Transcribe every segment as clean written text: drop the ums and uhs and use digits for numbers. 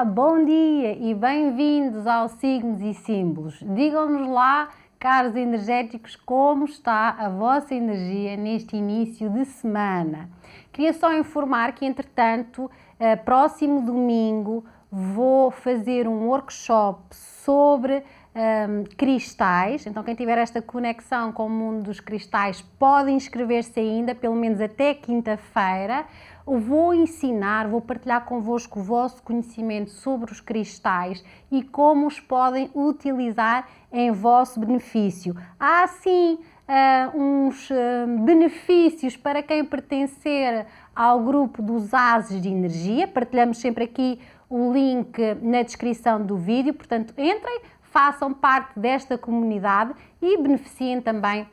Olá, bom dia e bem-vindos aos Signos e Símbolos. Digam-nos lá, caros energéticos, como está a vossa energia neste início de semana. Queria só informar que, entretanto, próximo domingo vou fazer um workshop sobre cristais. Então, quem tiver esta conexão com o mundo dos cristais pode inscrever-se ainda, pelo menos até quinta-feira. Vou ensinar, vou partilhar convosco o vosso conhecimento sobre os cristais e como os podem utilizar em vosso benefício. Há sim uns benefícios para quem pertencer ao grupo dos Ases de Energia. Partilhamos sempre aqui o link na descrição do vídeo, portanto entrem, façam parte desta comunidade e beneficiem também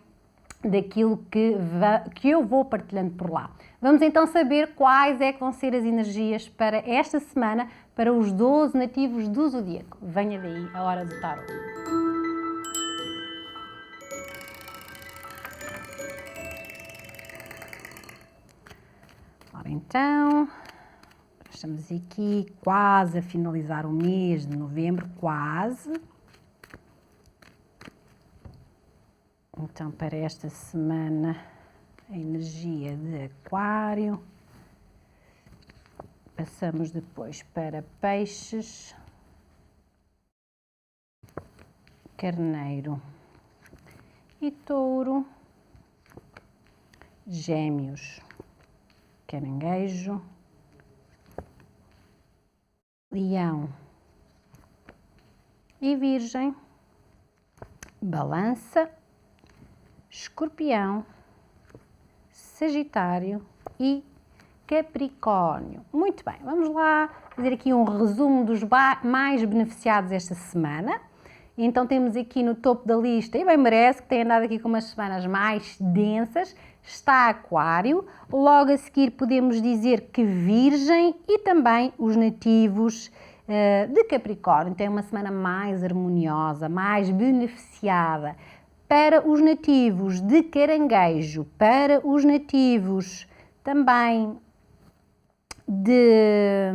daquilo que eu vou partilhando por lá. Vamos então saber quais é que vão ser as energias para esta semana para os 12 nativos do Zodíaco. Venha daí a hora do tarot. Ora então, estamos aqui quase a finalizar o mês de novembro, quase. Então, para esta semana, a energia de Aquário. Passamos depois para Peixes, Carneiro e Touro, Gêmeos, Caranguejo, Leão e Virgem, Balança, Escorpião, Sagitário e Capricórnio. Muito bem, vamos lá fazer aqui um resumo dos mais beneficiados esta semana. Então temos aqui no topo da lista, e bem merece, que tem andado aqui com umas semanas mais densas, está Aquário. Logo a seguir podemos dizer que Virgem e também os nativos de Capricórnio. Tem uma semana mais harmoniosa, mais beneficiada. Para os nativos de Caranguejo, para os nativos também de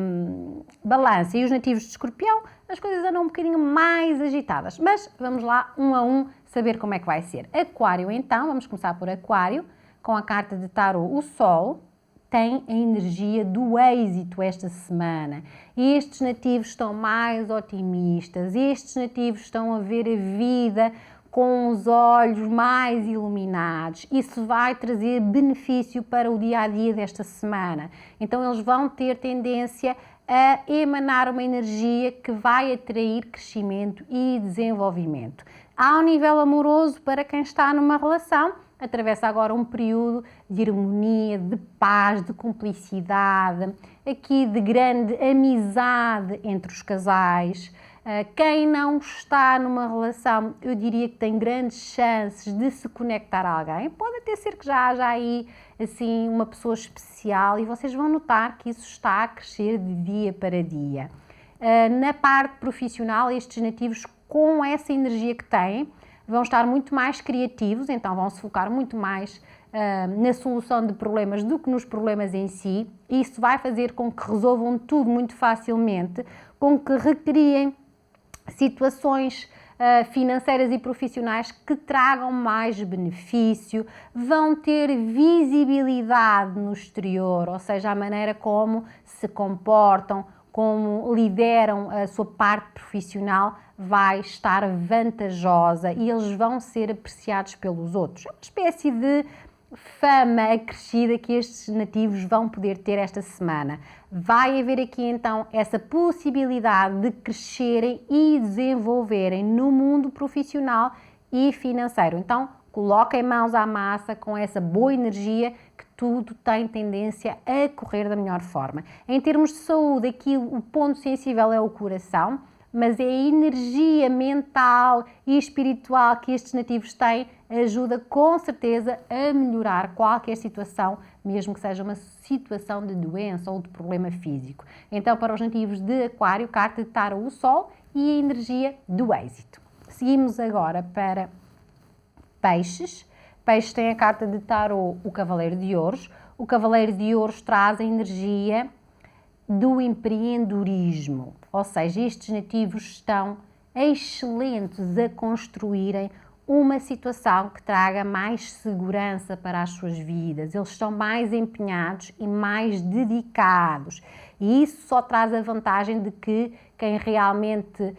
Balança e os nativos de Escorpião, as coisas andam um bocadinho mais agitadas. Mas vamos lá, um a um, saber como é que vai ser. Aquário então, vamos começar por Aquário, com a carta de tarot, o Sol, tem a energia do êxito esta semana. Estes nativos estão mais otimistas, estes nativos estão a ver a vida com os olhos mais iluminados. Isso vai trazer benefício para o dia-a-dia desta semana. Então eles vão ter tendência a emanar uma energia que vai atrair crescimento e desenvolvimento. Ao nível amoroso, para quem está numa relação, atravessa agora um período de harmonia, de paz, de cumplicidade, aqui de grande amizade entre os casais. Quem não está numa relação, eu diria que tem grandes chances de se conectar a alguém. Pode até ser que já haja aí assim, uma pessoa especial e vocês vão notar que isso está a crescer de dia para dia. Na parte profissional, estes nativos, com essa energia que têm, vão estar muito mais criativos, então vão se focar muito mais na solução de problemas do que nos problemas em si. Isso vai fazer com que resolvam tudo muito facilmente, com que recriem situações financeiras e profissionais que tragam mais benefício, vão ter visibilidade no exterior, ou seja, a maneira como se comportam, como lideram a sua parte profissional vai estar vantajosa e eles vão ser apreciados pelos outros. É uma espécie de fama acrescida que estes nativos vão poder ter esta semana. Vai haver aqui então essa possibilidade de crescerem e desenvolverem no mundo profissional e financeiro. Então, coloquem mãos à massa com essa boa energia que tudo tem tendência a correr da melhor forma. Em termos de saúde, aqui o ponto sensível é o coração, mas é a energia mental e espiritual que estes nativos têm ajuda com certeza a melhorar qualquer situação, mesmo que seja uma situação de doença ou de problema físico. Então, para os nativos de Aquário, carta de tarot, o Sol e a energia do êxito. Seguimos agora para Peixes. Peixes tem a carta de tarot, o Cavaleiro de Ouros. O Cavaleiro de Ouros traz a energia do empreendedorismo, Ou seja, estes nativos estão excelentes a construírem uma situação que traga mais segurança para as suas vidas. Eles estão mais empenhados e mais dedicados. E isso só traz a vantagem de que quem realmente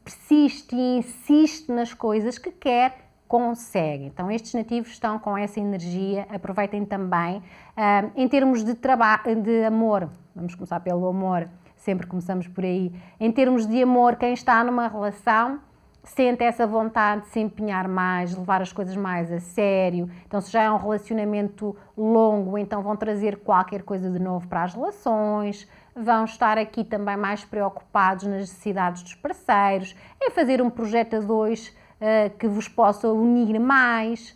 persiste e insiste nas coisas que quer, consegue. Então estes nativos estão com essa energia. Aproveitem também em termos de trabalho, de amor. Vamos começar pelo amor, sempre começamos por aí. Em termos de amor, quem está numa relação sente essa vontade de se empenhar mais, levar as coisas mais a sério. Então, se já é um relacionamento longo, então vão trazer qualquer coisa de novo para as relações, vão estar aqui também mais preocupados nas necessidades dos parceiros, em fazer um projeto a dois que vos possa unir mais.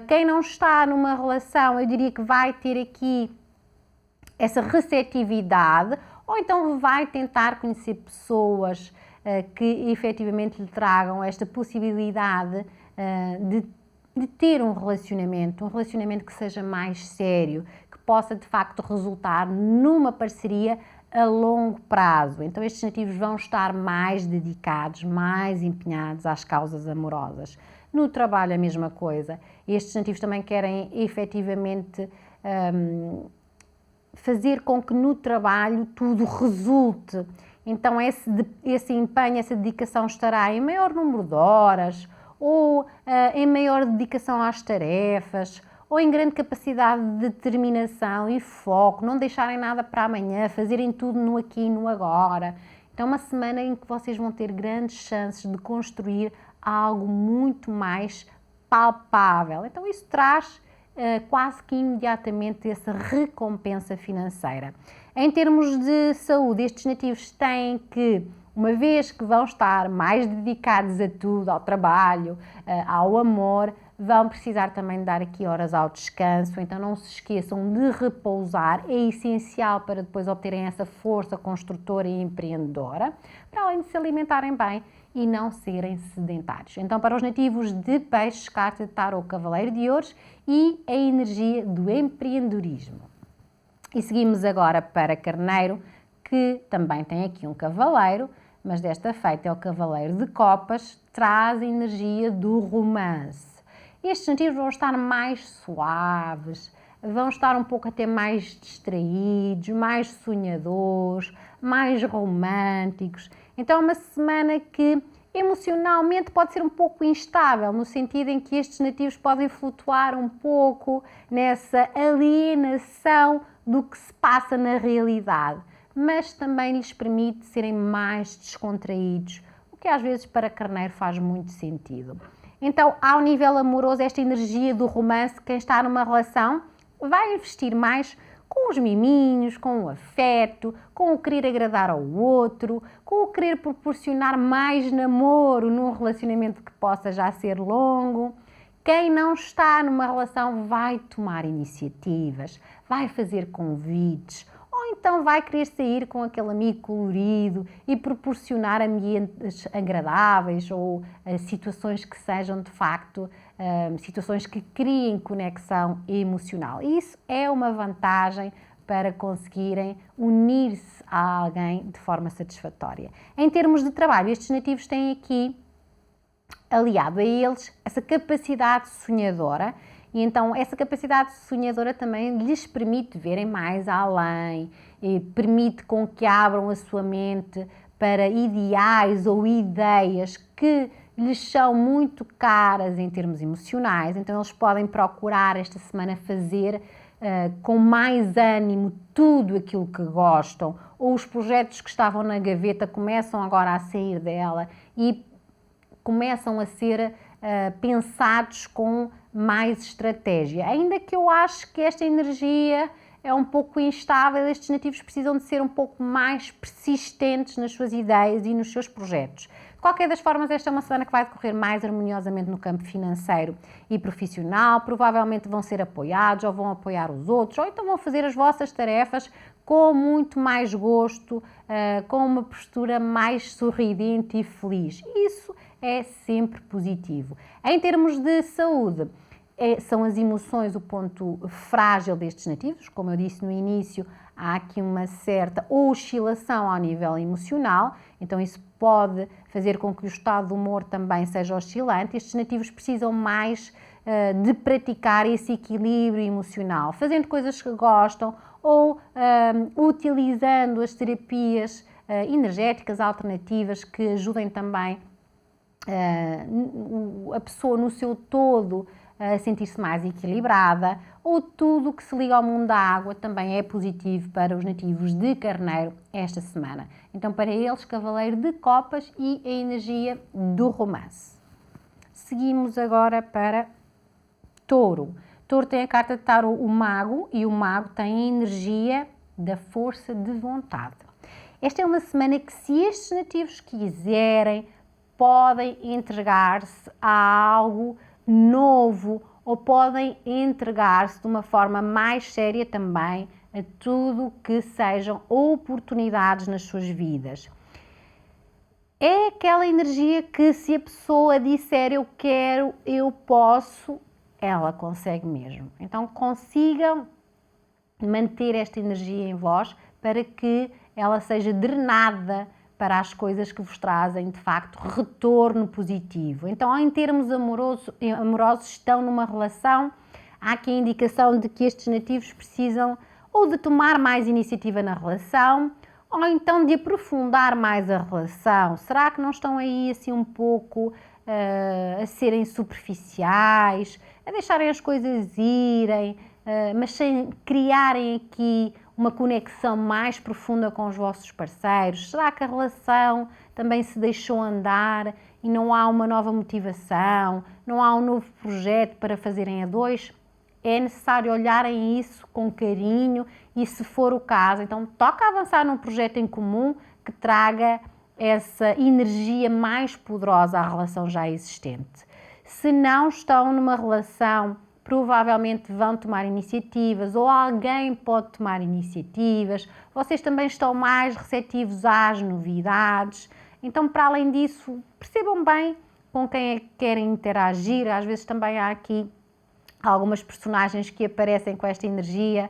Quem não está numa relação, eu diria que vai ter aqui essa receptividade, ou então vai tentar conhecer pessoas que efetivamente lhe tragam esta possibilidade de ter um relacionamento que seja mais sério, que possa de facto resultar numa parceria a longo prazo. Então estes nativos vão estar mais dedicados, mais empenhados às causas amorosas. No trabalho a mesma coisa. Estes nativos também querem efetivamente fazer com que no trabalho tudo resulte. Então esse empenho, essa dedicação estará em maior número de horas, ou em maior dedicação às tarefas, ou em grande capacidade de determinação e foco, não deixarem nada para amanhã, fazerem tudo no aqui e no agora. Então é uma semana em que vocês vão ter grandes chances de construir algo muito mais palpável. Então isso traz quase que imediatamente essa recompensa financeira. Em termos de saúde, estes nativos têm que, uma vez que vão estar mais dedicados a tudo, ao trabalho, ao amor, vão precisar também dar aqui horas ao descanso, então não se esqueçam de repousar, é essencial para depois obterem essa força construtora e empreendedora, para além de se alimentarem bem e não serem sedentários. Então, para os nativos de Peixes, carta de tarot Cavaleiro de Ouros e a energia do empreendedorismo. E seguimos agora para Carneiro, que também tem aqui um cavaleiro, mas desta feita é o Cavaleiro de Copas, traz a energia do romance. Estes nativos vão estar mais suaves, vão estar um pouco até mais distraídos, mais sonhadores, mais românticos. Então é uma semana que emocionalmente pode ser um pouco instável, no sentido em que estes nativos podem flutuar um pouco nessa alienação do que se passa na realidade, mas também lhes permite serem mais descontraídos, o que às vezes para Carneiro faz muito sentido. Então, ao nível amoroso, esta energia do romance, quem está numa relação vai investir mais com os miminhos, com o afeto, com o querer agradar ao outro, com o querer proporcionar mais namoro num relacionamento que possa já ser longo. Quem não está numa relação vai tomar iniciativas, vai fazer convites, ou então vai querer sair com aquele amigo colorido e proporcionar ambientes agradáveis ou situações que sejam de facto situações que criem conexão emocional. Isso é uma vantagem para conseguirem unir-se a alguém de forma satisfatória. Em termos de trabalho, estes nativos têm aqui aliado a eles essa capacidade sonhadora, e então essa capacidade sonhadora também lhes permite verem mais além, e permite com que abram a sua mente para ideais ou ideias que lhes são muito caras em termos emocionais. Então eles podem procurar esta semana fazer com mais ânimo tudo aquilo que gostam, ou os projetos que estavam na gaveta começam agora a sair dela e começam a ser pensados com mais estratégia. Ainda que eu acho que esta energia é um pouco instável, estes nativos precisam de ser um pouco mais persistentes nas suas ideias e nos seus projetos. De qualquer das formas, esta é uma semana que vai decorrer mais harmoniosamente no campo financeiro e profissional, provavelmente vão ser apoiados ou vão apoiar os outros, ou então vão fazer as vossas tarefas com muito mais gosto, com uma postura mais sorridente e feliz. Isso é sempre positivo. Em termos de saúde, são as emoções o ponto frágil destes nativos. Como eu disse no início, há aqui uma certa oscilação ao nível emocional, então isso pode fazer com que o estado de humor também seja oscilante. Estes nativos precisam mais de praticar esse equilíbrio emocional, fazendo coisas que gostam ou utilizando as terapias energéticas alternativas que ajudem também a pessoa no seu todo a sentir-se mais equilibrada, ou tudo que se liga ao mundo da água também é positivo para os nativos de Carneiro esta semana. Então, para eles, Cavaleiro de Copas e a energia do romance. Seguimos agora para Touro. Touro tem a carta de Tarot, o Mago, e o Mago tem a energia da força de vontade. Esta é uma semana que, se estes nativos quiserem, podem entregar-se a algo novo ou podem entregar-se de uma forma mais séria também a tudo que sejam oportunidades nas suas vidas. É aquela energia que, se a pessoa disser eu quero, eu posso, ela consegue mesmo. Então consigam manter esta energia em vós para que ela seja drenada para as coisas que vos trazem, de facto, retorno positivo. Então, em termos amorosos, estão numa relação, há aqui a indicação de que estes nativos precisam ou de tomar mais iniciativa na relação, ou então de aprofundar mais a relação. Será que não estão aí assim um pouco a serem superficiais, a deixarem as coisas irem, mas sem criarem aqui uma conexão mais profunda com os vossos parceiros? Será que a relação também se deixou andar e não há uma nova motivação, não há um novo projeto para fazerem a dois? É necessário olharem isso com carinho e, se for o caso, então toca avançar num projeto em comum que traga essa energia mais poderosa à relação já existente. Se não estão numa relação, provavelmente vão tomar iniciativas ou alguém pode tomar iniciativas. Vocês também estão mais receptivos às novidades. Então, para além disso, percebam bem com quem é que querem interagir. Às vezes também há aqui algumas personagens que aparecem com esta energia,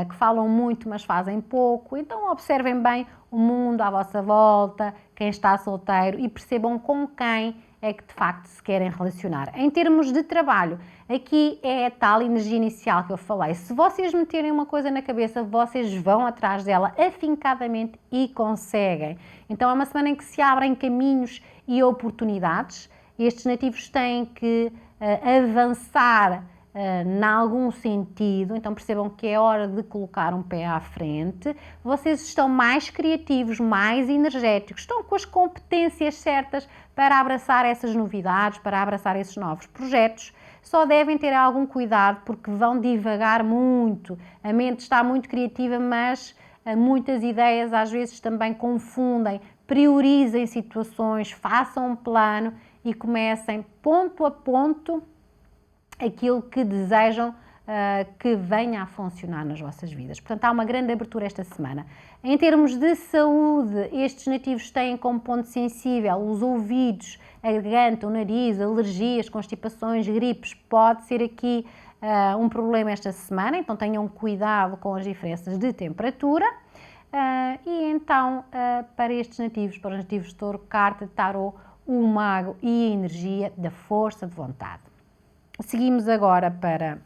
que falam muito, mas fazem pouco. Então, observem bem o mundo à vossa volta, quem está solteiro, e percebam com quem é que de facto se querem relacionar. Em termos de trabalho, aqui é a tal energia inicial que eu falei. Se vocês meterem uma coisa na cabeça, vocês vão atrás dela afincadamente e conseguem. Então é uma semana em que se abrem caminhos e oportunidades. Estes nativos têm que avançar em algum sentido, então percebam que é hora de colocar um pé à frente. Vocês estão mais criativos, mais energéticos, estão com as competências certas para abraçar essas novidades, para abraçar esses novos projetos. Só devem ter algum cuidado porque vão divagar muito. A mente está muito criativa, mas muitas ideias às vezes também confundem. Priorizem situações, façam um plano e comecem ponto a ponto aquilo que desejam que venha a funcionar nas vossas vidas. Portanto, há uma grande abertura esta semana. Em termos de saúde, estes nativos têm como ponto sensível os ouvidos, a garganta, o nariz, alergias, constipações, gripes. Pode ser aqui um problema esta semana, então tenham cuidado com as diferenças de temperatura. E então, para estes nativos, para os nativos de Touro, carta de Tarot, o Mago e a energia da força de vontade. Seguimos agora para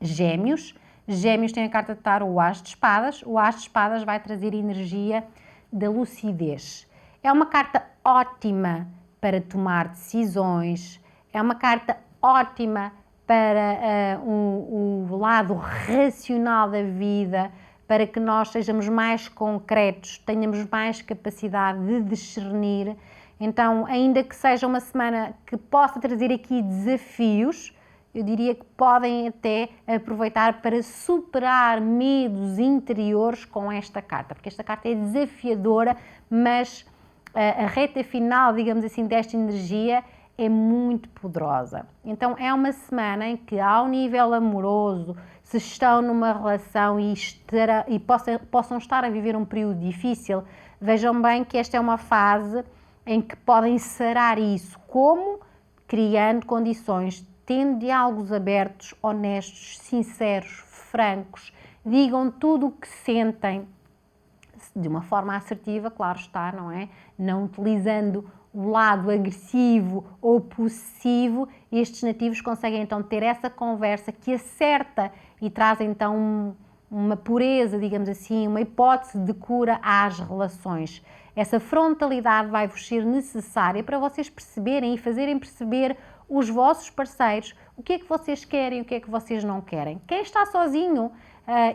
Gêmeos. Gêmeos tem a carta de Tarot, o As de Espadas. O As de Espadas vai trazer energia da lucidez. É uma carta ótima para tomar decisões, é uma carta ótima para o lado racional da vida, para que nós sejamos mais concretos, tenhamos mais capacidade de discernir. Então, ainda que seja uma semana que possa trazer aqui desafios, eu diria que podem até aproveitar para superar medos interiores com esta carta, porque esta carta é desafiadora, mas a reta final, digamos assim, desta energia é muito poderosa. Então, é uma semana em que, ao nível amoroso, se estão numa relação e possam estar a viver um período difícil, vejam bem que esta é uma fase em que podem sarar isso. Como? Criando condições, tendo diálogos abertos, honestos, sinceros, francos, digam tudo o que sentem, de uma forma assertiva, claro está, não é? Não utilizando o lado agressivo ou possessivo, estes nativos conseguem então ter essa conversa que acerta e traz então uma pureza, digamos assim, uma hipótese de cura às relações. Essa frontalidade vai-vos ser necessária para vocês perceberem e fazerem perceber os vossos parceiros o que é que vocês querem e o que é que vocês não querem. Quem está sozinho,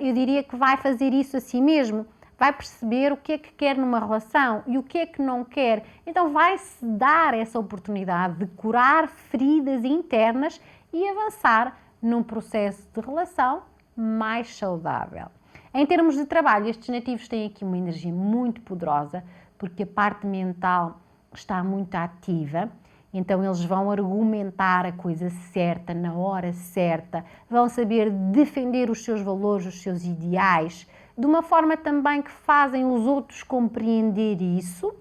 eu diria que vai fazer isso a si mesmo, vai perceber o que é que quer numa relação e o que é que não quer. Então vai-se dar essa oportunidade de curar feridas internas e avançar num processo de relação mais saudável. Em termos de trabalho, estes nativos têm aqui uma energia muito poderosa, porque a parte mental está muito ativa, então eles vão argumentar a coisa certa, na hora certa, vão saber defender os seus valores, os seus ideais, de uma forma também que fazem os outros compreender isso,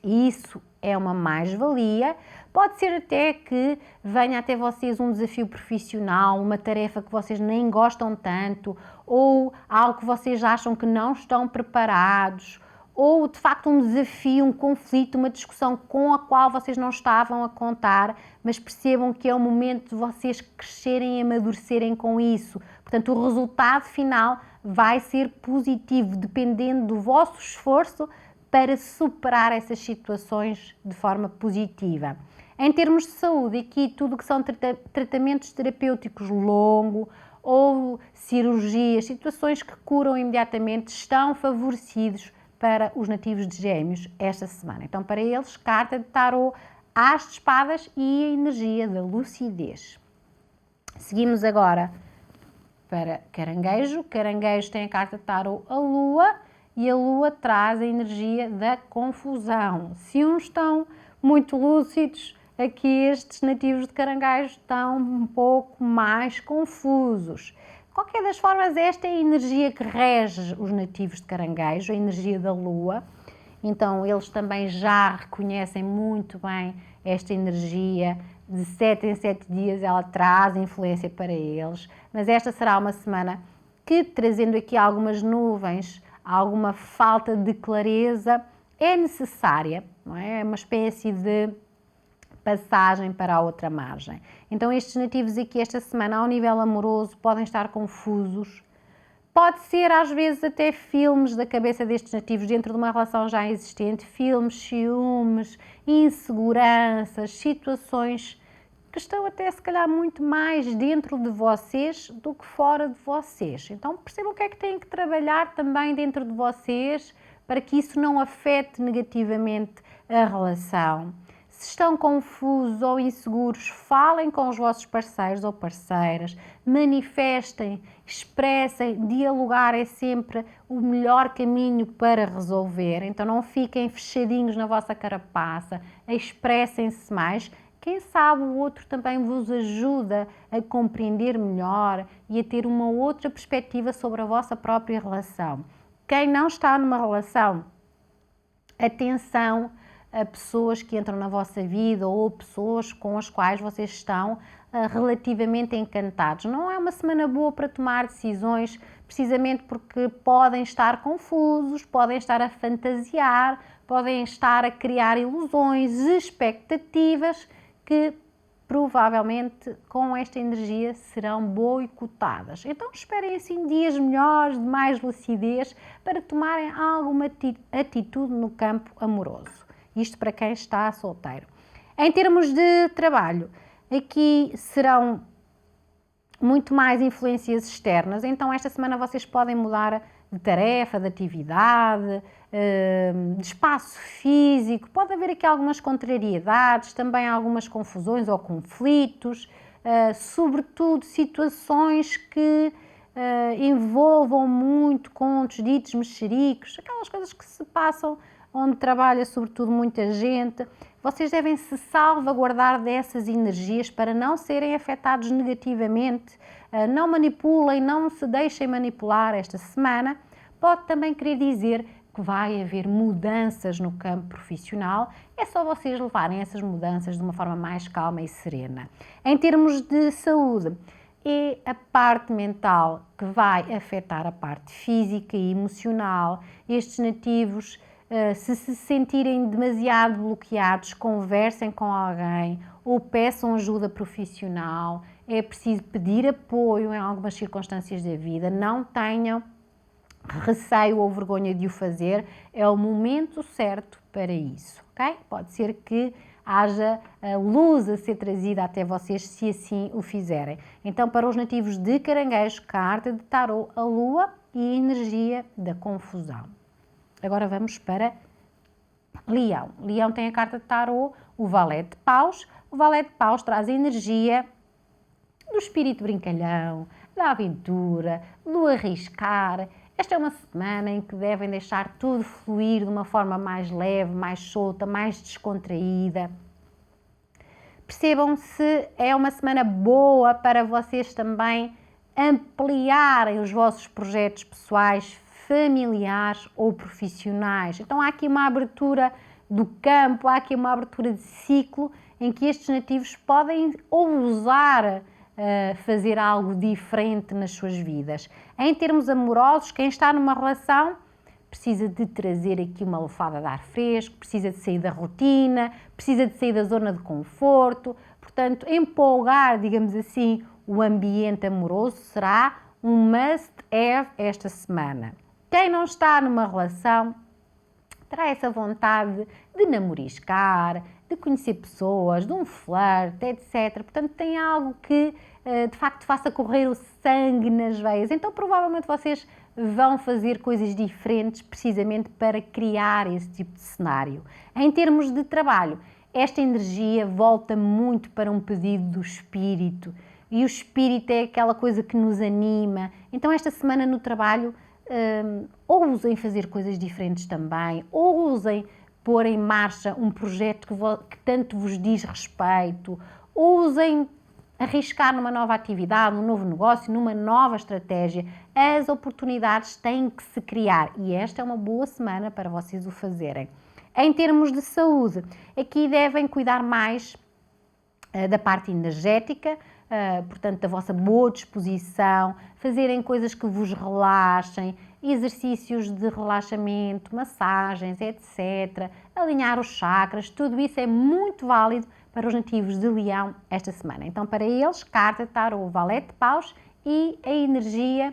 e isso é uma mais-valia. Pode ser até que venha até vocês um desafio profissional, uma tarefa que vocês nem gostam tanto, ou algo que vocês acham que não estão preparados, ou de facto um desafio, um conflito, uma discussão com a qual vocês não estavam a contar, mas percebam que é o momento de vocês crescerem e amadurecerem com isso. Portanto, o resultado final vai ser positivo, dependendo do vosso esforço para superar essas situações de forma positiva. Em termos de saúde, aqui tudo que são tratamentos terapêuticos longo ou cirurgias, situações que curam imediatamente, estão favorecidos para os nativos de Gêmeos esta semana. Então, para eles, carta de tarot, as de espadas e a energia da lucidez. Seguimos agora para Caranguejo. Caranguejo tem a carta de tarot, a Lua, e a Lua traz a energia da confusão. Se uns estão muito lúcidos, aqui estes nativos de Caranguejo estão um pouco mais confusos. De qualquer das formas, esta é a energia que rege os nativos de Caranguejo, a energia da Lua. Então, eles também já reconhecem muito bem esta energia. De 7 em 7 dias ela traz influência para eles. Mas esta será uma semana que, trazendo aqui algumas nuvens, alguma falta de clareza, é necessária, não é? É uma espécie de passagem para a outra margem. Então estes nativos aqui esta semana, ao nível amoroso, podem estar confusos. Pode ser às vezes até filmes da cabeça destes nativos dentro de uma relação já existente, filmes, ciúmes, inseguranças, situações que estão até se calhar muito mais dentro de vocês do que fora de vocês. Então percebam o que é que têm que trabalhar também dentro de vocês para que isso não afete negativamente a relação. Se estão confusos ou inseguros, falem com os vossos parceiros ou parceiras, manifestem, expressem, dialogar é sempre o melhor caminho para resolver. Então não fiquem fechadinhos na vossa carapaça, expressem-se mais. Quem sabe o outro também vos ajuda a compreender melhor e a ter uma outra perspectiva sobre a vossa própria relação. Quem não está numa relação, atenção a pessoas que entram na vossa vida ou pessoas com as quais vocês estão relativamente encantados. Não é uma semana boa para tomar decisões, precisamente porque podem estar confusos, podem estar a fantasiar, podem estar a criar ilusões, expectativas que provavelmente com esta energia serão boicotadas. Então esperem assim dias melhores, de mais lucidez, para tomarem alguma atitude no campo amoroso. Isto para quem está solteiro. Em termos de trabalho, aqui serão muito mais influências externas, então esta semana vocês podem mudar de tarefa, de atividade, de espaço físico, pode haver aqui algumas contrariedades, também algumas confusões ou conflitos, sobretudo situações que envolvam muito contos ditos mexericos, aquelas coisas que se passam onde trabalha sobretudo muita gente. Vocês devem se salvaguardar dessas energias para não serem afetados negativamente. Não manipulem, não se deixem manipular esta semana. Pode também querer dizer que vai haver mudanças no campo profissional é só vocês levarem essas mudanças de uma forma mais calma e serena. Em termos de saúde, é a parte mental que vai afetar a parte física e emocional. Estes nativos, se sentirem demasiado bloqueados, conversem com alguém ou peçam ajuda profissional. É preciso pedir apoio em algumas circunstâncias da vida. Não tenham receio ou vergonha de o fazer. É o momento certo para isso, ok? Pode ser que haja luz a ser trazida até vocês se assim o fizerem. Então, para os nativos de Caranguejo, carta de tarô, a lua e a energia da confusão. Agora vamos para Leão. Leão tem a carta de tarô, o valete de paus. O valete de paus traz a energia do espírito brincalhão, da aventura, do arriscar. Esta é uma semana em que devem deixar tudo fluir de uma forma mais leve, mais solta, mais descontraída. Percebam se é uma semana boa para vocês também ampliarem os vossos projetos pessoais, familiares ou profissionais. Então há aqui uma abertura do campo, há aqui uma abertura de ciclo em que estes nativos podem ousar fazer algo diferente nas suas vidas. Em termos amorosos, quem está numa relação precisa de trazer aqui uma lufada de ar fresco, precisa de sair da rotina, precisa de sair da zona de conforto. Portanto, empolgar, digamos assim, o ambiente amoroso será um must-have esta semana. Quem não está numa relação terá essa vontade de namoriscar, de conhecer pessoas, de um flerte, etc. Portanto, tem algo que, de facto, faça correr o sangue nas veias. Então, provavelmente, vocês vão fazer coisas diferentes precisamente para criar esse tipo de cenário. Em termos de trabalho, esta energia volta muito para um pedido do espírito. E o espírito é aquela coisa que nos anima. Então, esta semana no trabalho, ousem fazer coisas diferentes também, ousem pôr em marcha um projeto que tanto vos diz respeito, ousem arriscar numa nova atividade, num novo negócio, numa nova estratégia. As oportunidades têm que se criar e esta é uma boa semana para vocês o fazerem. Em termos de saúde, aqui devem cuidar mais da parte energética, portanto, da vossa boa disposição, fazerem coisas que vos relaxem, exercícios de relaxamento, massagens, etc. Alinhar os chakras, tudo isso é muito válido para os nativos de Leão esta semana. Então, para eles, carta de tarô, valete de paus e a energia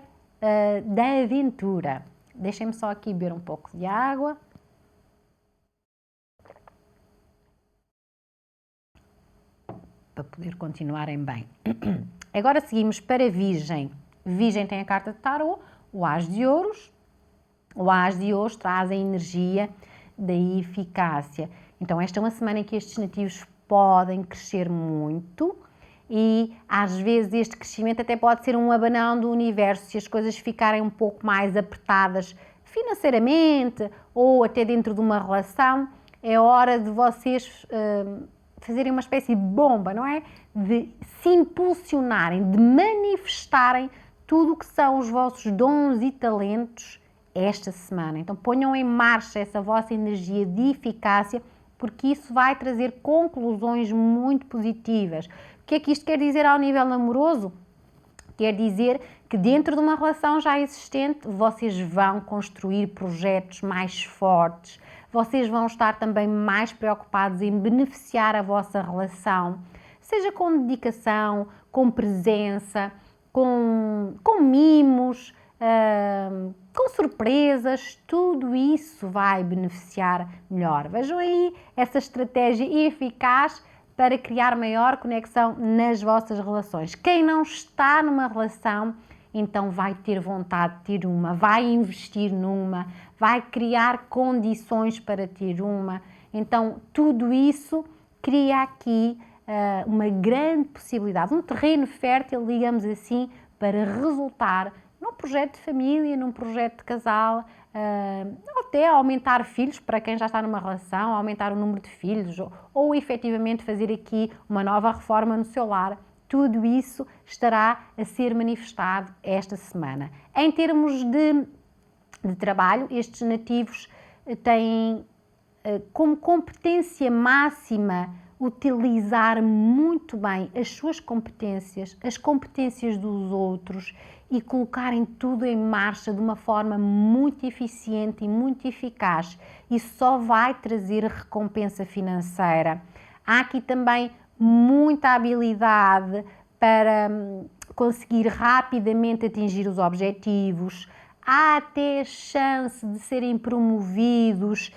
da aventura. Deixem-me só aqui beber um pouco de água. Para poder continuarem bem. Agora seguimos para Virgem. Virgem tem a carta de tarô, o As de Ouros. O As de Ouros traz a energia da eficácia. Então esta é uma semana em que estes nativos podem crescer muito e às vezes este crescimento até pode ser um abanão do universo se as coisas ficarem um pouco mais apertadas financeiramente ou até dentro de uma relação. É hora de vocês fazerem uma espécie de bomba, não é? De se impulsionarem, de manifestarem tudo o que são os vossos dons e talentos esta semana. Então ponham em marcha essa vossa energia de eficácia, porque isso vai trazer conclusões muito positivas. O que é que isto quer dizer ao nível amoroso? Quer dizer que dentro de uma relação já existente, vocês vão construir projetos mais fortes, vocês vão estar também mais preocupados em beneficiar a vossa relação, seja com dedicação, com presença, com mimos, com surpresas, tudo isso vai beneficiar melhor. Vejam aí essa estratégia eficaz para criar maior conexão nas vossas relações. Quem não está numa relação, então vai ter vontade de ter uma, vai investir numa, vai criar condições para ter uma. Então, tudo isso cria aqui uma grande possibilidade, um terreno fértil, digamos assim, para resultar num projeto de família, num projeto de casal, até aumentar filhos para quem já está numa relação, aumentar o número de filhos ou efetivamente fazer aqui uma nova reforma no seu lar. Tudo isso estará a ser manifestado esta semana. Em termos de trabalho, estes nativos têm como competência máxima, utilizar muito bem as suas competências, as competências dos outros e colocarem tudo em marcha de uma forma muito eficiente e muito eficaz. Isso só vai trazer recompensa financeira. Há aqui também muita habilidade para conseguir rapidamente atingir os objetivos. Há até chance de serem promovidos,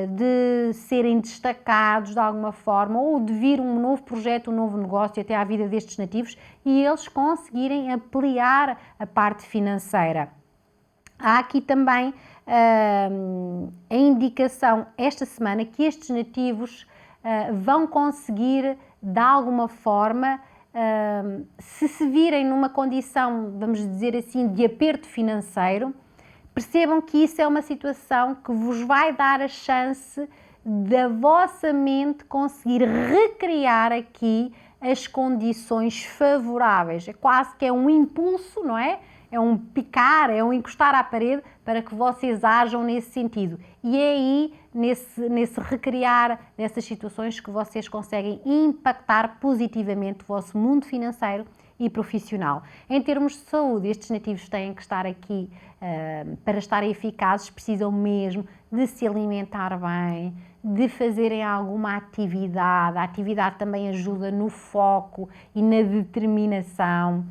de serem destacados de alguma forma, ou de vir um novo projeto, um novo negócio até à vida destes nativos e eles conseguirem ampliar a parte financeira. Há aqui também a indicação esta semana que estes nativos vão conseguir de alguma forma, se virem numa condição, vamos dizer assim, de aperto financeiro, percebam que isso é uma situação que vos vai dar a chance da vossa mente conseguir recriar aqui as condições favoráveis. É quase que é um impulso, não é? É um picar, é um encostar à parede para que vocês ajam nesse sentido. E é aí, nesse recriar dessas situações, que vocês conseguem impactar positivamente o vosso mundo financeiro e profissional. Em termos de saúde, estes nativos têm que estar aqui, para estarem eficazes, precisam mesmo de se alimentar bem, de fazerem alguma atividade. A atividade também ajuda no foco e na determinação.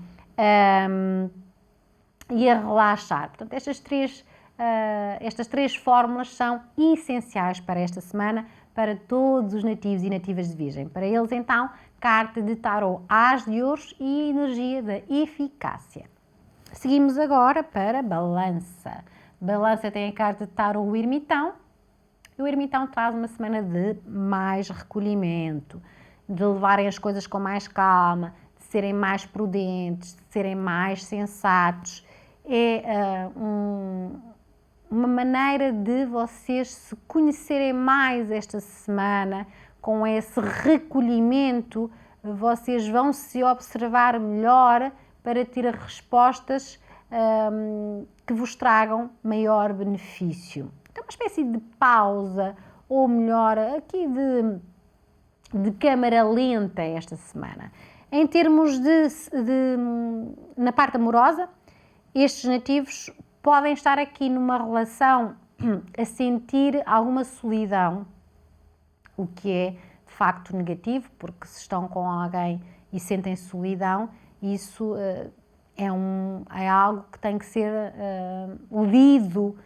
E a relaxar. Portanto, estas três fórmulas são essenciais para esta semana, para todos os nativos e nativas de Virgem. Para eles, então, carta de tarot As de Ouros e energia da eficácia. Seguimos agora para Balança. Balança tem a carta de tarot o Ermitão. E o Ermitão traz uma semana de mais recolhimento, de levarem as coisas com mais calma, de serem mais prudentes, de serem mais sensatos. É uma maneira de vocês se conhecerem mais esta semana. Com esse recolhimento, vocês vão se observar melhor para ter respostas que vos tragam maior benefício. Então, uma espécie de pausa, ou melhor, aqui de câmara lenta esta semana. Em termos na parte amorosa, estes nativos podem estar aqui numa relação a sentir alguma solidão, o que é de facto negativo, porque se estão com alguém e sentem solidão, isso é algo que tem que ser lido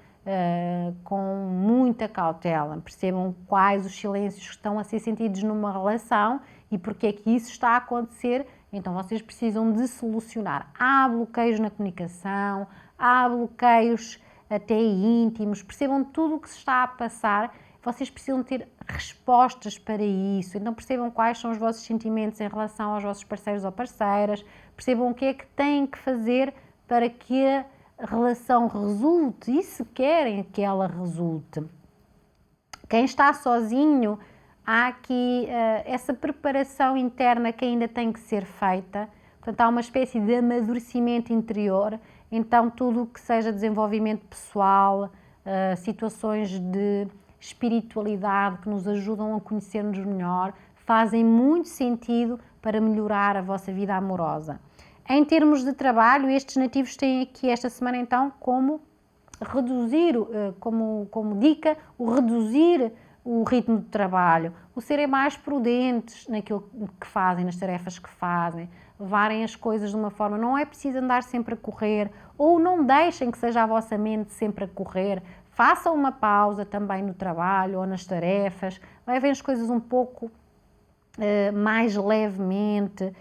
com muita cautela. Percebam quais os silêncios que estão a ser sentidos numa relação e porque é que isso está a acontecer. Então vocês precisam de solucionar. Há bloqueios na comunicação, há bloqueios até íntimos, percebam tudo o que se está a passar. Vocês precisam ter respostas para isso. Então percebam quais são os vossos sentimentos em relação aos vossos parceiros ou parceiras, percebam o que é que têm que fazer para que a relação resulte e se querem que ela resulte. Quem está sozinho, há aqui essa preparação interna que ainda tem que ser feita. Portanto, há uma espécie de amadurecimento interior. Então, tudo o que seja desenvolvimento pessoal, situações de espiritualidade que nos ajudam a conhecer-nos melhor, fazem muito sentido para melhorar a vossa vida amorosa. Em termos de trabalho, estes nativos têm aqui esta semana, então, como reduzir, como dica, o reduzir o ritmo de trabalho, o serem mais prudentes naquilo que fazem, nas tarefas que fazem, levarem as coisas de uma forma, não é preciso andar sempre a correr, ou não deixem que seja a vossa mente sempre a correr, façam uma pausa também no trabalho ou nas tarefas, levem as coisas um pouco mais levemente,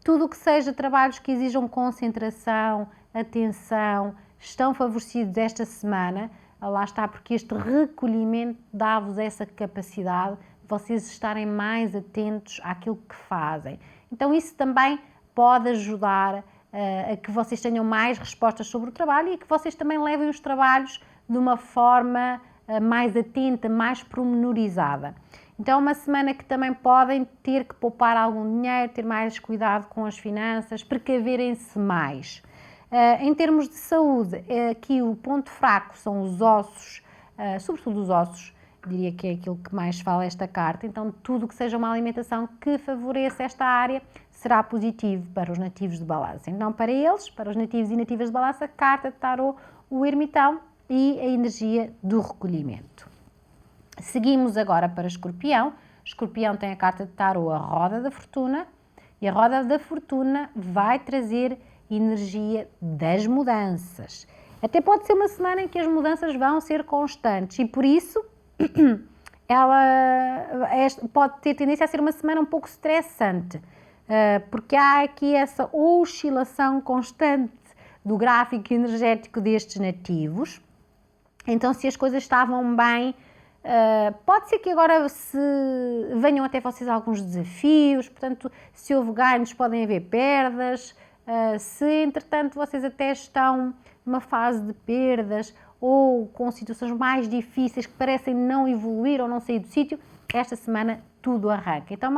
tudo o que seja trabalhos que exijam concentração, atenção, estão favorecidos esta semana. Lá está, porque este recolhimento dá-vos essa capacidade de vocês estarem mais atentos àquilo que fazem. Então isso também pode ajudar a que vocês tenham mais respostas sobre o trabalho e que vocês também levem os trabalhos de uma forma mais atenta, mais pormenorizada. Então é uma semana que também podem ter que poupar algum dinheiro, ter mais cuidado com as finanças, precaverem-se mais. Em termos de saúde, aqui o ponto fraco são os ossos, sobretudo os ossos. diria que é aquilo que mais fala esta carta. Então, tudo que seja uma alimentação que favoreça esta área será positivo para os nativos de Balança. Então, para eles, para os nativos e nativas de Balança, carta de tarô, o ermitão e a energia do recolhimento. Seguimos agora para Escorpião. Escorpião tem a carta de tarô, a roda da fortuna, e a roda da fortuna vai trazer energia das mudanças. Até pode ser uma semana em que as mudanças vão ser constantes e por isso ela pode ter tendência a ser uma semana um pouco estressante, porque há aqui essa oscilação constante do gráfico energético destes nativos. Então, se as coisas estavam bem, pode ser que agora se venham até vocês alguns desafios, portanto, se houve ganhos, podem haver perdas. Se, entretanto, vocês até estão numa fase de perdas ou com situações mais difíceis que parecem não evoluir ou não sair do sítio, esta semana tudo arranca. Então,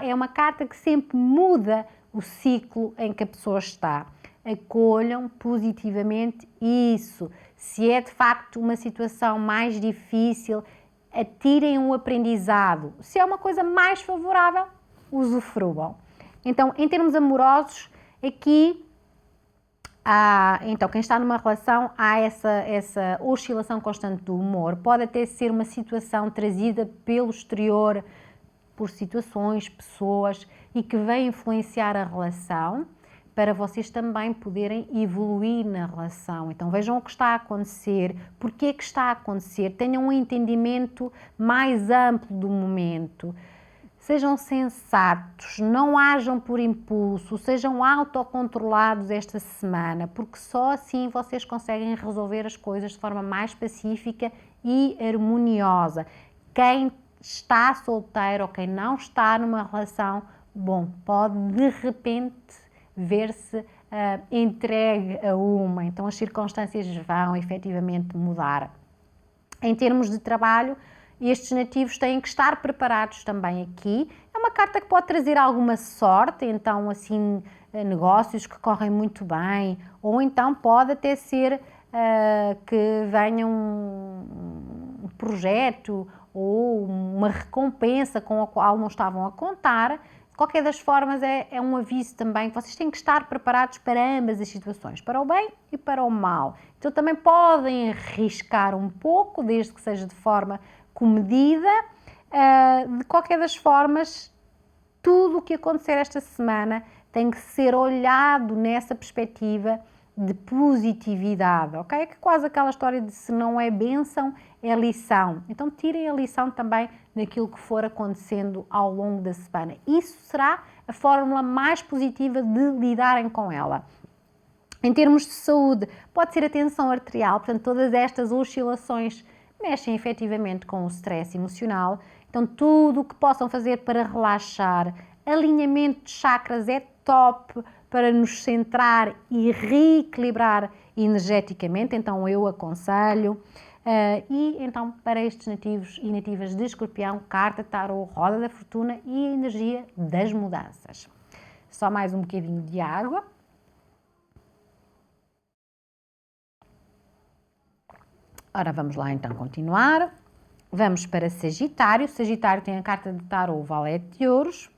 é uma carta que sempre muda o ciclo em que a pessoa está. Acolham positivamente isso. Se é de facto uma situação mais difícil, atirem um aprendizado. Se é uma coisa mais favorável, usufruam. Então, em termos amorosos, aqui, então, quem está numa relação, há essa oscilação constante do humor. Pode até ser uma situação trazida pelo exterior, por situações, pessoas, e que vem influenciar a relação, para vocês também poderem evoluir na relação. Então vejam o que está a acontecer, porque é que está a acontecer, tenham um entendimento mais amplo do momento. Sejam sensatos, não hajam por impulso, sejam autocontrolados esta semana, porque só assim vocês conseguem resolver as coisas de forma mais pacífica e harmoniosa. Quem está solteiro ou quem não está numa relação, bom, pode de repente ver-se entregue a uma, então as circunstâncias vão efetivamente mudar. Em termos de trabalho, estes nativos têm que estar preparados também aqui. É uma carta que pode trazer alguma sorte, então assim, negócios que correm muito bem, ou então pode até ser que venha um projeto ou uma recompensa com a qual não estavam a contar. De qualquer das formas, é um aviso também que vocês têm que estar preparados para ambas as situações, para o bem e para o mal. Então também podem arriscar um pouco, desde que seja de forma comedida. De qualquer das formas, tudo o que acontecer esta semana tem que ser olhado nessa perspectiva de positividade, ok? É quase aquela história de se não é bênção, é lição. Então tirem a lição também naquilo que for acontecendo ao longo da semana. Isso será a fórmula mais positiva de lidarem com ela. Em termos de saúde, pode ser a tensão arterial, portanto todas estas oscilações mexem efetivamente com o stress emocional. Então tudo o que possam fazer para relaxar, alinhamento de chakras é top para nos centrar e reequilibrar energeticamente, então eu aconselho. E então para estes nativos e nativas de Escorpião, carta tarô, roda da fortuna e a energia das mudanças. Só mais um bocadinho de água. Ora, vamos lá então continuar. Vamos para Sagitário. Sagitário tem a carta de tarô, o Valete de Ouros.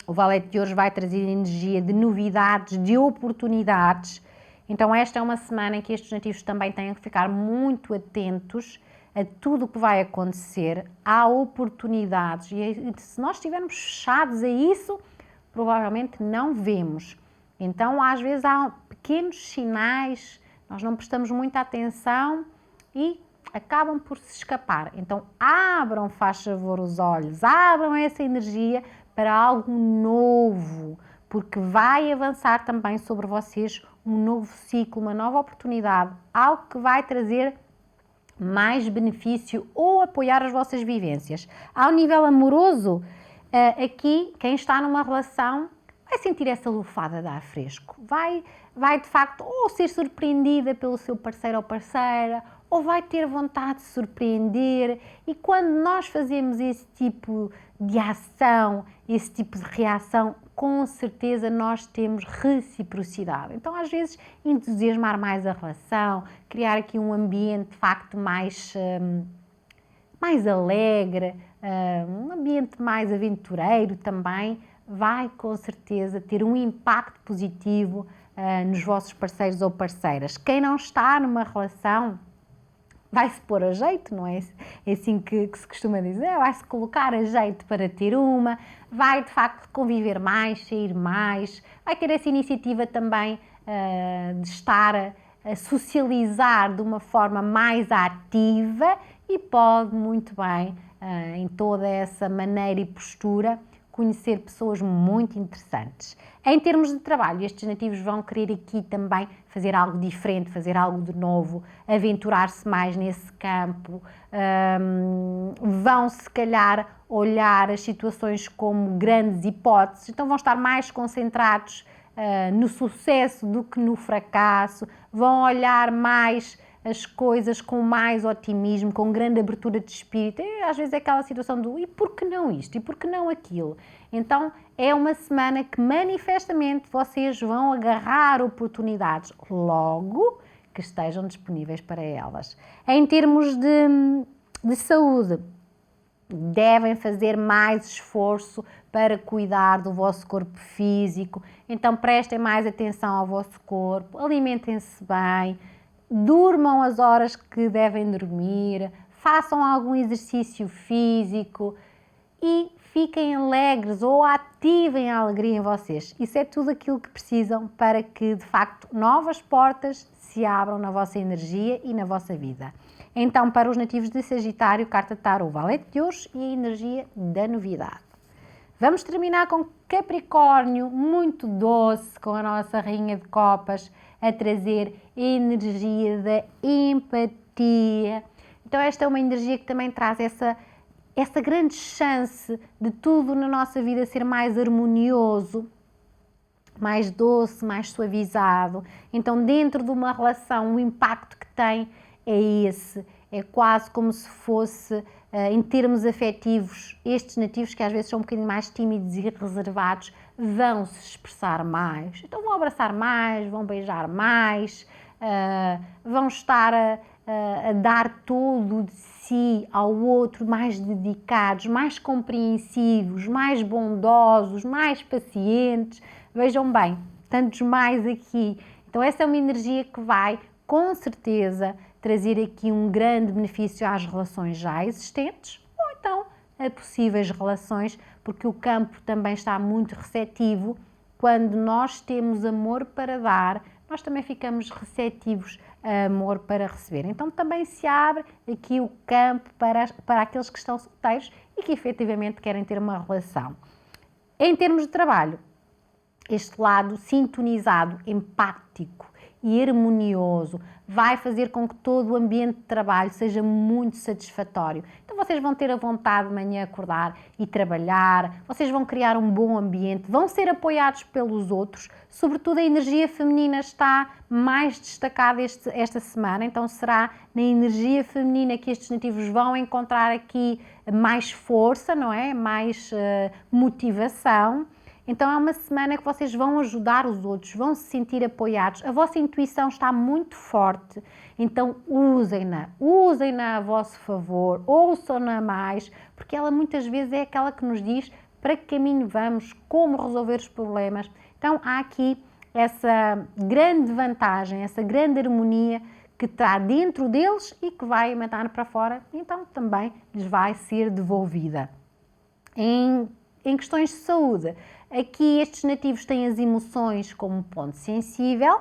O Valete de Ouros vai trazer energia de novidades, de oportunidades. Então esta é uma semana em que estes nativos também têm que ficar muito atentos a tudo o que vai acontecer. Há oportunidades e se nós estivermos fechados a isso, provavelmente não vemos. Então às vezes há pequenos sinais, nós não prestamos muita atenção e acabam por se escapar. Então abram, faz favor, os olhos, abram essa energia para algo novo, porque vai avançar também sobre vocês um novo ciclo, uma nova oportunidade, algo que vai trazer mais benefício ou apoiar as vossas vivências. Ao nível amoroso, aqui quem está numa relação vai sentir essa lufada de ar fresco, vai de facto ou ser surpreendida pelo seu parceiro ou parceira, ou vai ter vontade de surpreender, e quando nós fazemos esse tipo de ação, esse tipo de reação, com certeza nós temos reciprocidade. Então às vezes entusiasmar mais a relação, criar aqui um ambiente de facto mais mais alegre, um ambiente mais aventureiro também, vai com certeza ter um impacto positivo nos vossos parceiros ou parceiras. Quem não está numa relação vai-se pôr a jeito, não é? É assim que se costuma dizer, vai-se colocar a jeito para ter uma, vai de facto conviver mais, sair mais, vai ter essa iniciativa também de estar a socializar de uma forma mais ativa e pode muito bem, em toda essa maneira e postura, conhecer pessoas muito interessantes. Em termos de trabalho, estes nativos vão querer aqui também fazer algo diferente, fazer algo de novo, aventurar-se mais nesse campo, vão se calhar olhar as situações como grandes hipóteses, então vão estar mais concentrados no sucesso do que no fracasso, vão olhar mais as coisas com mais otimismo, com grande abertura de espírito. E às vezes é aquela situação do e por que não isto? E por que não aquilo? Então é uma semana que manifestamente vocês vão agarrar oportunidades logo que estejam disponíveis para elas. Em termos de saúde, devem fazer mais esforço para cuidar do vosso corpo físico, então prestem mais atenção ao vosso corpo, alimentem-se bem, durmam as horas que devem dormir, façam algum exercício físico e fiquem alegres ou ativem a alegria em vocês. Isso é tudo aquilo que precisam para que, de facto, novas portas se abram na vossa energia e na vossa vida. Então, para os nativos de Sagitário, carta de tarô, Valete de Ouros e a energia da novidade. Vamos terminar com Capricórnio, muito doce, com a nossa Rainha de Copas, a trazer energia da empatia. Então esta é uma energia que também traz essa grande chance de tudo na nossa vida ser mais harmonioso, mais doce, mais suavizado. Então dentro de uma relação o impacto que tem é esse, é quase como se fosse, em termos afetivos, estes nativos que às vezes são um bocadinho mais tímidos e reservados, vão se expressar mais. Então vão abraçar mais, vão beijar mais, vão estar a dar tudo de si ao outro, mais dedicados, mais compreensivos, mais bondosos, mais pacientes. Vejam bem, tantos mais aqui. Então essa é uma energia que vai, com certeza, trazer aqui um grande benefício às relações já existentes ou então a possíveis relações, porque o campo também está muito receptivo. Quando nós temos amor para dar, nós também ficamos receptivos a amor para receber. Então também se abre aqui o campo para aqueles que estão solteiros e que efetivamente querem ter uma relação. Em termos de trabalho, este lado sintonizado, empático e harmonioso vai fazer com que todo o ambiente de trabalho seja muito satisfatório. Então vocês vão ter a vontade de manhã acordar e trabalhar, vocês vão criar um bom ambiente, vão ser apoiados pelos outros, sobretudo a energia feminina está mais destacada esta semana, então será na energia feminina que estes nativos vão encontrar aqui mais força, não é? Mais motivação. Então é uma semana que vocês vão ajudar os outros, vão se sentir apoiados, a vossa intuição está muito forte, então usem-na a vosso favor, ouçam-na mais, porque ela muitas vezes é aquela que nos diz para que caminho vamos, como resolver os problemas. Então há aqui essa grande vantagem, essa grande harmonia que está dentro deles e que vai emanar para fora, então também lhes vai ser devolvida. Em questões de saúde, aqui estes nativos têm as emoções como um ponto sensível.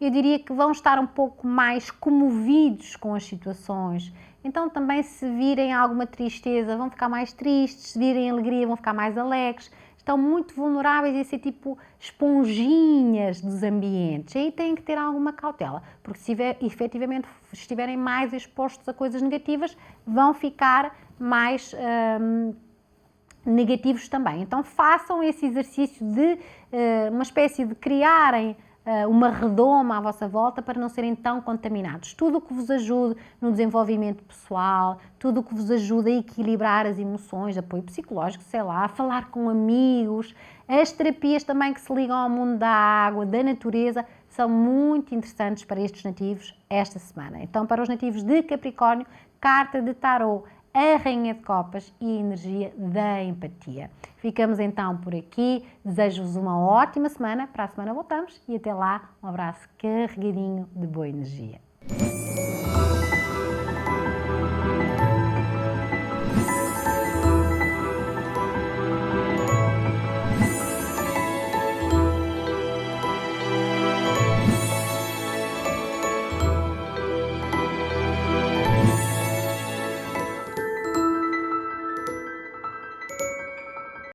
Eu diria que vão estar um pouco mais comovidos com as situações. Então também se virem alguma tristeza vão ficar mais tristes, se virem alegria vão ficar mais alegres. Estão muito vulneráveis a ser tipo esponjinhas dos ambientes. Aí têm que ter alguma cautela, porque se efetivamente estiverem mais expostos a coisas negativas, vão ficar mais negativos também. Então façam esse exercício de uma espécie de criarem uma redoma à vossa volta para não serem tão contaminados. Tudo o que vos ajude no desenvolvimento pessoal, tudo o que vos ajude a equilibrar as emoções, apoio psicológico, sei lá, falar com amigos, as terapias também que se ligam ao mundo da água, da natureza, são muito interessantes para estes nativos esta semana. Então para os nativos de Capricórnio, carta de tarô, a Rainha de Copas e a energia da empatia. Ficamos então por aqui, desejo-vos uma ótima semana, para a semana voltamos e até lá um abraço carregadinho de boa energia.